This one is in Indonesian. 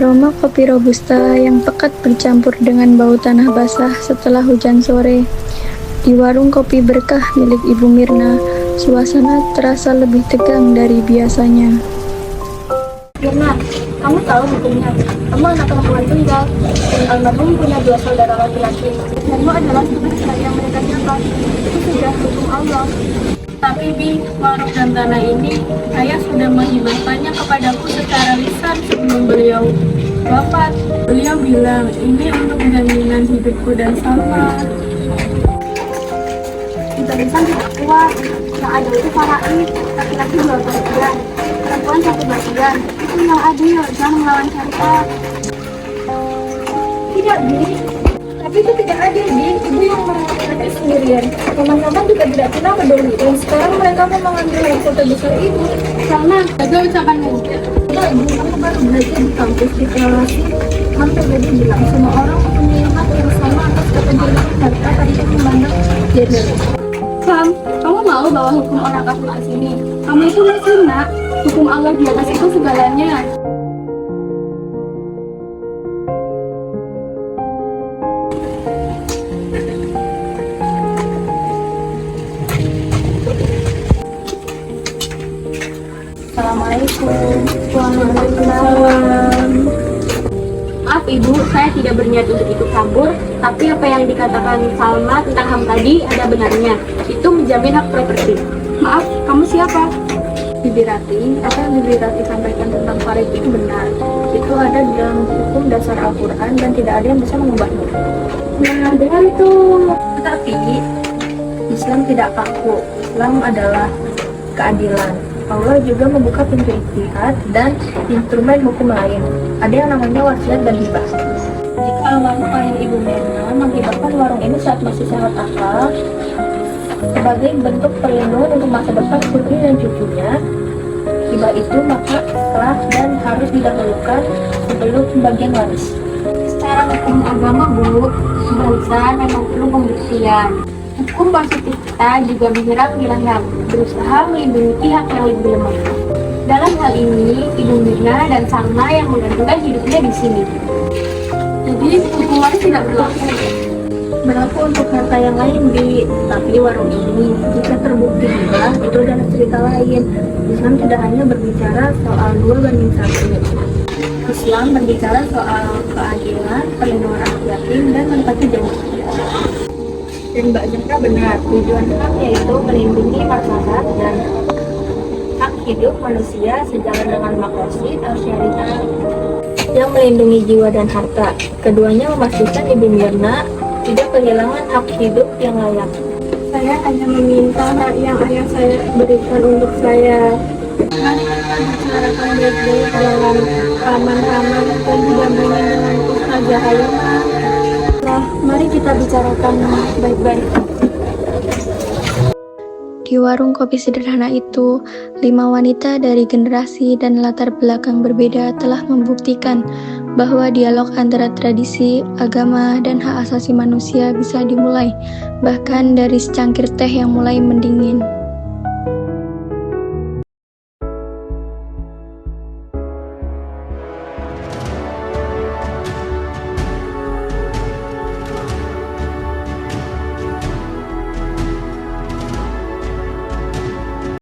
Aroma kopi robusta yang pekat bercampur dengan bau tanah basah setelah hujan sore. Di warung kopi berkah milik Ibu Mirna, suasana terasa lebih tegang dari biasanya. Mirna, kamu tahu hukumnya. Kamu anak perempuan tunggal, dan almarhum punya 2 saudara laki-laki. Kamu adalah sebenarnya yang mereka dapat. Itu sudah hukum Allah. Tapi Bi, warung dan tanah ini, ayah sudah menghibahkannya kepadaku secara lisan sebelum beliau wafat. Beliau bilang, ini untuk jaminan hidupku dan Salma. Kita lisan tidak kuat. Yang ada itu faraid, laki-laki 2 bagian, perempuan 1 bagian. Itu yang adil, jangan melawan syariat. Tidak, Bi. Tapi itu tidak adil, Bi. Ibu yang merawat anaknya sendirian. Teman-teman juga tidak pernah peduli. Dan sekarang mereka mau mengambil resiko terbesar ibu. Salma, jaga ucapanmu. Tidak, Ibu. Kamu baru belajar di kampus di relasi. Hampir jadi bilang, semua orang mempunyai hak yang sama atas kepentingan harta tanpa memandang gender. Sam, kamu mau bawa hukum orang kafir ke sini? Kamu itu muslim, Nak. Hukum Allah di atas itu segalanya. Assalamualaikum. Waalaikumsalam. Maaf Ibu, saya tidak berniat untuk ikut campur, tapi apa yang dikatakan Salma tentang HAM tadi ada benarnya. Itu menjamin hak properti. Maaf, kamu siapa? Bibi Rati. Apa yang Bibi Rati sampaikan tentang faraid itu benar. Itu ada di dalam hukum dasar Al-Quran dan tidak ada yang bisa mengubahnya. Nah, dengan itu. Tetapi Islam tidak kaku. Islam adalah keadilan. Allah juga membuka pintu ijtihad dan instrumen hukum lain. Ada yang namanya wasiat dan hibah. Jika almarhum ayah Ibu Mirna menghibahkan warung ini saat masih sehat akal sebagai bentuk perlindungan untuk masa depan putri dan cucunya, hibah itu maka sah dan harus didahulukan sebelum pembagian waris. Secara hukum agama, Bu, warisan memang perlu pembuktian. Hukum positif kita juga bergerak di yang berusaha melindungi pihak yang lebih lemah. Dalam hal ini, Ibu Mirna dan Salma yang menggantungkan hidupnya di sini. Jadi, hukum waris tidak berlaku. Berlaku untuk harta yang lain, Bi. Tapi warung ini, jika terbukti hibah, itu adalah cerita lain. Islam tidak hanya berbicara soal 2/1. Islam berbicara soal keadilan, perlindungan anak yatim, dan menepati janji. Dan Mbak Zahra benar, tujuan HAM yaitu melindungi masyarakat dan hak hidup manusia sejalan dengan maqasid al-syariah yang melindungi jiwa dan harta. Keduanya memastikan Ibu Mirna tidak kehilangan hak hidup yang layak. Saya hanya meminta hak yang ayah saya berikan untuk saya. Mari kita bicarakan baik-baik dengan paman-paman dan didampingi dengan Ustazah Halimah. Mari kita bicarakan baik-baik. Di warung kopi sederhana itu, 5 wanita dari generasi dan latar belakang berbeda telah membuktikan bahwa dialog antara tradisi, agama, dan hak asasi manusia bisa dimulai, bahkan dari secangkir teh yang mulai mendingin.